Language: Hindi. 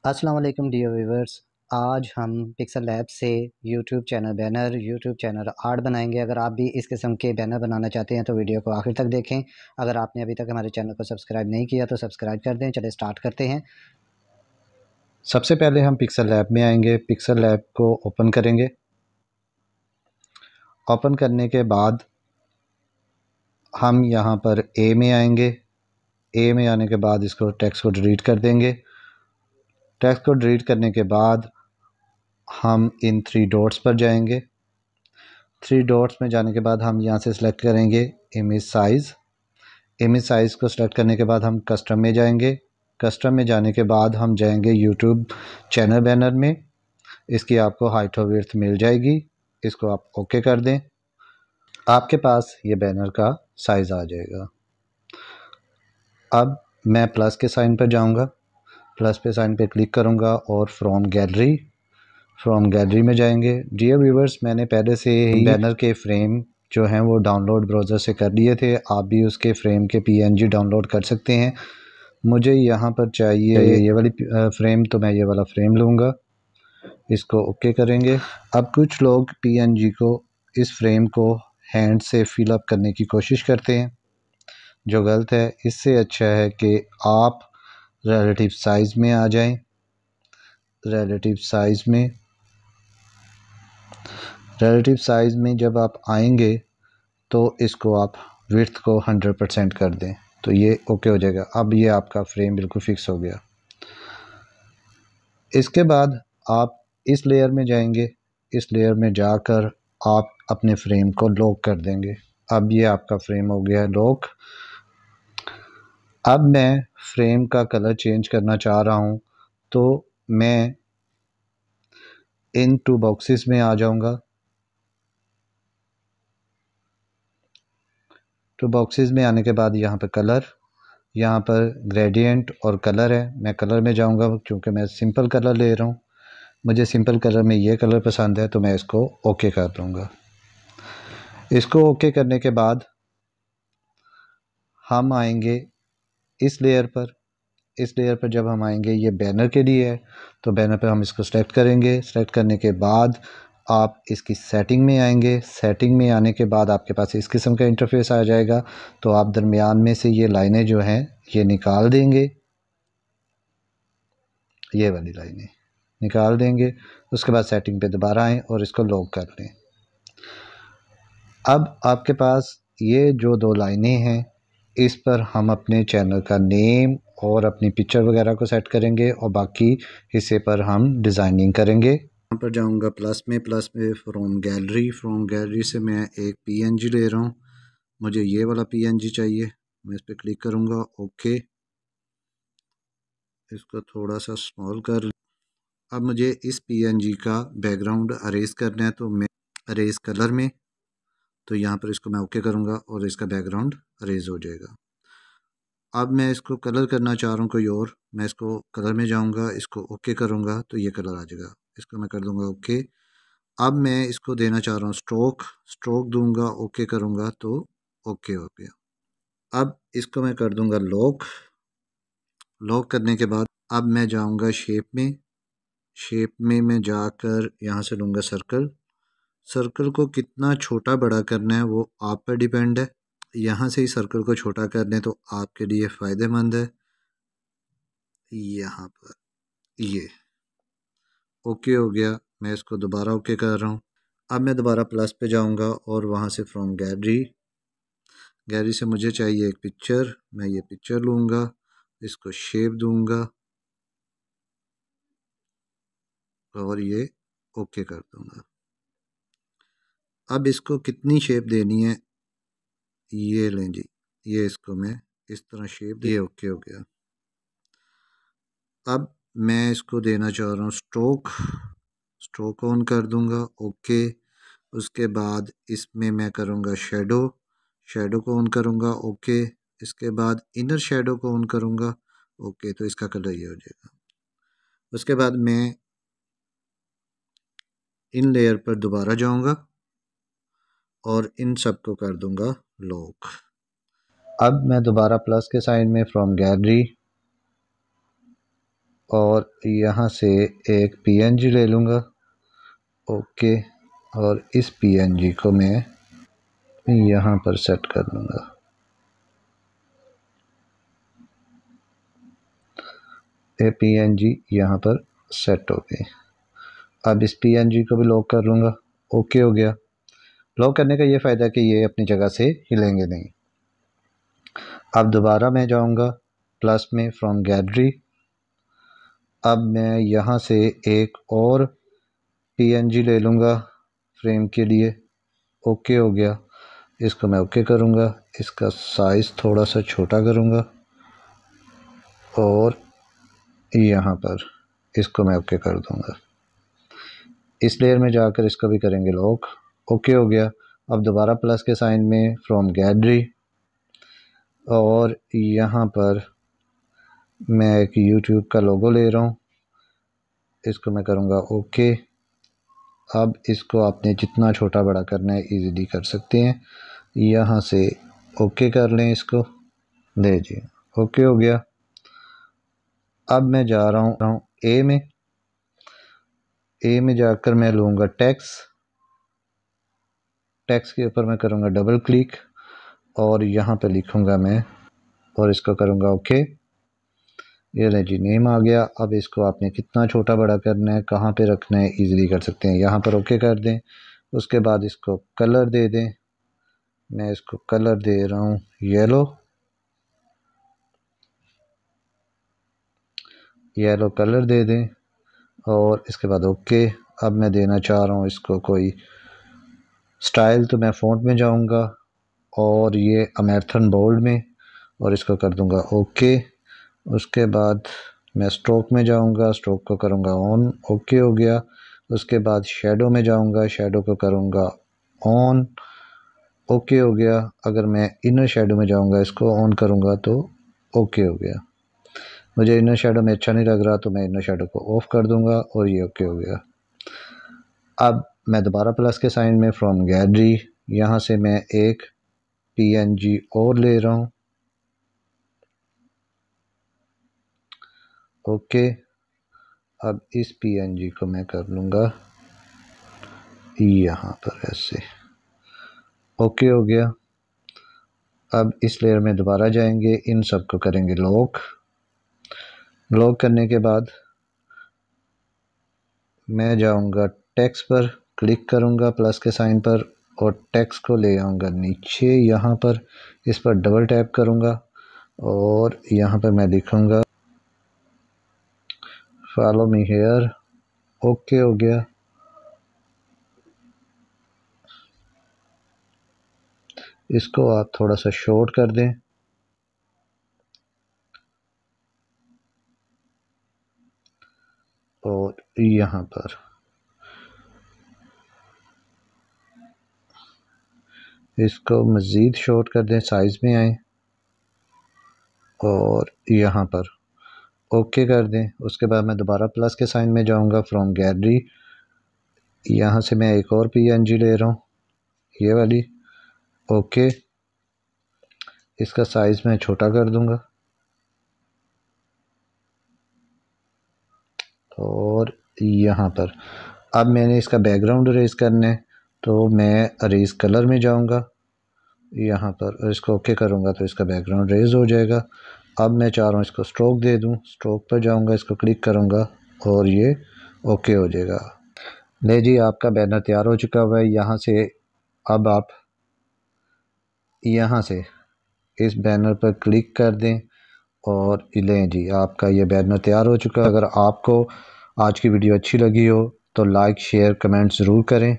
अस्सलाम वालेकुम डियर व्यूवर्स। आज हम पिक्सल लैब से YouTube channel banner, YouTube channel art बनाएंगे। अगर आप भी इस किस्म के बैनर बनाना चाहते हैं तो वीडियो को आखिर तक देखें। अगर आपने अभी तक हमारे चैनल को सब्सक्राइब नहीं किया तो सब्सक्राइब कर दें। चलिए स्टार्ट करते हैं। सबसे पहले हम पिक्सल लैब में आएंगे, पिक्सल लैब को ओपन करेंगे। ओपन करने के बाद हम यहाँ पर ए में आएंगे। ए में आने के बाद इसको टेक्स्ट को डिलीट कर देंगे। टेक्स्ट को डिलीट करने के बाद हम इन 3 डॉट्स पर जाएंगे। 3 डॉट्स में जाने के बाद हम यहाँ से सिलेक्ट करेंगे इमेज साइज़। इमेज साइज़ को सिलेक्ट करने के बाद हम कस्टम में जाएंगे। कस्टम में जाने के बाद हम जाएंगे यूट्यूब चैनल बैनर में। इसकी आपको हाइट और विड्थ मिल जाएगी। इसको आप ओके कर दें। आपके पास ये बैनर का साइज़ आ जाएगा। अब मैं प्लस के साइन पर जाऊंगा। प्लस पे साइन पे क्लिक करूंगा और फ्रॉम गैलरी में जाएंगे। डियर व्यूवर्स, मैंने पहले से ही बैनर के फ्रेम जो हैं वो डाउनलोड ब्राउज़र से कर लिए थे। आप भी उसके फ्रेम के पीएनजी डाउनलोड कर सकते हैं। मुझे यहाँ पर चाहिए ये वाली फ्रेम, तो मैं ये वाला फ्रेम लूँगा। इसको ओके करेंगे। अब कुछ लोग पीएनजी को, इस फ्रेम को हैंड से फिल अप करने की कोशिश करते हैं, जो गलत है। इससे अच्छा है कि आप रिलेटिव साइज़ में आ जाएं। रिलेटिव साइज़ में जब आप आएंगे तो इसको आप विड्थ को 100% कर दें, तो ये ओके हो जाएगा। अब ये आपका फ्रेम बिल्कुल फिक्स हो गया। इसके बाद आप इस लेयर में जाएंगे। इस लेयर में जाकर आप अपने फ्रेम को लॉक कर देंगे। अब ये आपका फ्रेम हो गया है लॉक। अब मैं फ्रेम का कलर चेंज करना चाह रहा हूँ, तो मैं इन 2 बॉक्सेस में आ जाऊँगा। 2 बॉक्सेस में आने के बाद यहाँ पर कलर, यहाँ पर ग्रेडियंट और कलर है। मैं कलर में जाऊँगा क्योंकि मैं सिंपल कलर ले रहा हूँ। मुझे सिंपल कलर में ये कलर पसंद है, तो मैं इसको ओके कर दूँगा। इसको ओके करने के बाद हम आएंगे इस लेयर पर। इस लेयर पर जब हम आएंगे, ये बैनर के लिए है, तो बैनर पर हम इसको सेलेक्ट करेंगे। सेलेक्ट करने के बाद आप इसकी सेटिंग में आएंगे। सेटिंग में आने के बाद आपके पास इस किस्म का इंटरफेस आ जाएगा। तो आप दरमियान में से ये लाइनें जो हैं ये निकाल देंगे। ये वाली लाइनें निकाल देंगे। उसके बाद सेटिंग पे दोबारा आएँ और इसको लॉक कर लें। अब आपके पास ये जो 2 लाइनें हैं, इस पर हम अपने चैनल का नेम और अपनी पिक्चर वगैरह को सेट करेंगे और बाकी हिस्से पर हम डिज़ाइनिंग करेंगे। यहाँ पर जाऊँगा प्लस में फ्रॉम गैलरी से मैं एक पीएनजी ले रहा हूँ। मुझे ये वाला पीएनजी चाहिए। मैं इस पर क्लिक करूँगा, ओके। इसको थोड़ा सा स्मॉल कर। अब मुझे इस पीएनजी का बैकग्राउंड अरेज करना है, तो मैं अरेज कलर में, तो यहाँ पर इसको मैं ओके करूँगा और इसका बैकग्राउंड अरेज हो जाएगा। अब मैं इसको कलर करना चाह रहा हूँ कोई और। मैं इसको कलर में जाऊँगा, इसको ओके करूँगा तो ये कलर आ जाएगा। इसको मैं कर दूँगा ओके। अब मैं इसको देना चाह रहा हूँ स्ट्रोक दूँगा, ओके करूँगा तो ओके हो गया। अब इसको मैं कर दूँगा लॉक करने के बाद अब मैं जाऊँगा शेप में मैं जाकर यहाँ से लूँगा सर्कल को कितना छोटा बड़ा करना है वो आप पर डिपेंड है। यहाँ से ही सर्कल को छोटा कर दें तो आपके लिए फ़ायदेमंद है। यहाँ पर ये ओके हो गया। मैं इसको दोबारा ओके कर रहा हूँ। अब मैं दोबारा प्लस पे जाऊँगा और वहाँ से फ्रॉम गैलरी से मुझे चाहिए एक पिक्चर। मैं ये पिक्चर लूँगा, इसको शेप दूँगा और ये ओके कर दूँगा। अब इसको कितनी शेप देनी है, ये लें जी, ये इसको मैं इस तरह शेप, ये ओके हो गया। अब मैं इसको देना चाह रहा हूँ स्ट्रोक ऑन कर दूँगा, ओके। उसके बाद इसमें मैं करूँगा शेडो को ऑन करूँगा, ओके। इसके बाद इनर शेडो को ऑन करूँगा, ओके। तो इसका कलर ये हो जाएगा। उसके बाद मैं इन लेयर पर दोबारा जाऊँगा और इन सब को कर दूँगा लॉक। अब मैं दोबारा प्लस के साइन में फ्रॉम गैलरी और यहाँ से एक PNG ले लूँगा। ओके, और इस PNG को मैं यहाँ पर सेट कर लूँगा। ये PNG यहाँ पर सेट हो गई। अब इस PNG को भी लॉक कर लूँगा। ओके हो गया। लॉक करने का ये फ़ायदा है कि ये अपनी जगह से हिलेंगे नहीं। अब दोबारा मैं जाऊँगा प्लस में फ्रॉम गैलरी। अब मैं यहाँ से एक और PNG ले लूँगा फ्रेम के लिए। ओके हो गया। इसको मैं ओके करूँगा। इसका साइज़ थोड़ा सा छोटा करूँगा और यहाँ पर इसको मैं ओके कर दूँगा। इस लेयर में जाकर इसको भी करेंगे लॉक। ओके हो गया। अब दोबारा प्लस के साइन में फ्रॉम गैलरी और यहाँ पर मैं एक YouTube का लोगो ले रहा हूँ। इसको मैं करूँगा ओके। अब इसको आपने जितना छोटा बड़ा करना है इजीली कर सकते हैं। यहाँ से ओके कर लें इसको। ले जी, ओके हो गया। अब मैं जा रहा हूँ ए में जाकर मैं लूँगा टेक्स्ट के ऊपर मैं करूँगा डबल क्लिक और यहाँ पे लिखूँगा मैं और इसको करूँगा ओके। ये ले जी, नेम आ गया। अब इसको आपने कितना छोटा बड़ा करना है, कहाँ पे रखना है, इजीली कर सकते हैं। यहाँ पर ओके कर दें। उसके बाद इसको कलर दे दें। मैं इसको कलर दे रहा हूँ येलो कलर दे दें और इसके बाद ओके। अब मैं देना चाह रहा हूँ इसको कोई स्टाइल, तो मैं फ़ॉन्ट में जाऊँगा और ये अमेरिकन बोल्ड में और इसको कर दूँगा ओके। उसके बाद मैं स्ट्रोक में जाऊँगा, स्ट्रोक को करूँगा ऑन। ओके हो गया। उसके बाद शेडो में जाऊँगा, शेडो को करूँगा ऑन। ओके हो गया। अगर मैं इनर शेडो में जाऊँगा, इसको ऑन करूँगा तो ओके हो गया। मुझे इनर शेडो में अच्छा नहीं लग रहा तो मैं इनर शेडो को ऑफ कर दूँगा और ये ओके हो गया। अब मैं दोबारा प्लस के साइन में फ्रॉम गैलरी यहाँ से मैं एक PNG और ले रहा हूँ। ओके। अब इस PNG को मैं कर लूँगा यहाँ पर ऐसे। ओके हो गया। अब इस लेयर में दोबारा जाएंगे, इन सब को करेंगे लॉक। लॉक करने के बाद मैं जाऊँगा टेक्स्ट पर, क्लिक करूँगा प्लस के साइन पर और टेक्स्ट को ले आऊँगा नीचे यहाँ पर। इस पर डबल टैप करूँगा और यहाँ पर मैं लिखूँगा फॉलो मी हेयर। ओके हो गया। इसको आप थोड़ा सा शॉर्ट कर दें और यहाँ पर इसको मज़ीद शॉर्ट कर दें, साइज़ में आए और यहाँ पर ओके कर दें। उसके बाद मैं दोबारा प्लस के साइन में जाऊँगा फ्रॉम गैलरी। यहाँ से मैं एक और PNG ले रहा हूँ, ये वाली। ओके। इसका साइज़ मैं छोटा कर दूँगा और यहाँ पर अब मैंने इसका बैकग्राउंड अरेज करना है तो मैं अरेज कलर में जाऊँगा यहाँ पर, इसको ओके करूँगा तो इसका बैकग्राउंड रेज हो जाएगा। अब मैं चाह रहा हूँ इसको स्ट्रोक दे दूँ, स्ट्रोक पर जाऊँगा, इसको क्लिक करूँगा और ये ओके हो जाएगा। ले जी, आपका बैनर तैयार हो चुका हुआ है। यहाँ से अब आप यहाँ से इस बैनर पर क्लिक कर दें और लें जी, आपका ये बैनर तैयार हो चुका है। अगर आपको आज की वीडियो अच्छी लगी हो तो लाइक शेयर कमेंट ज़रूर करें।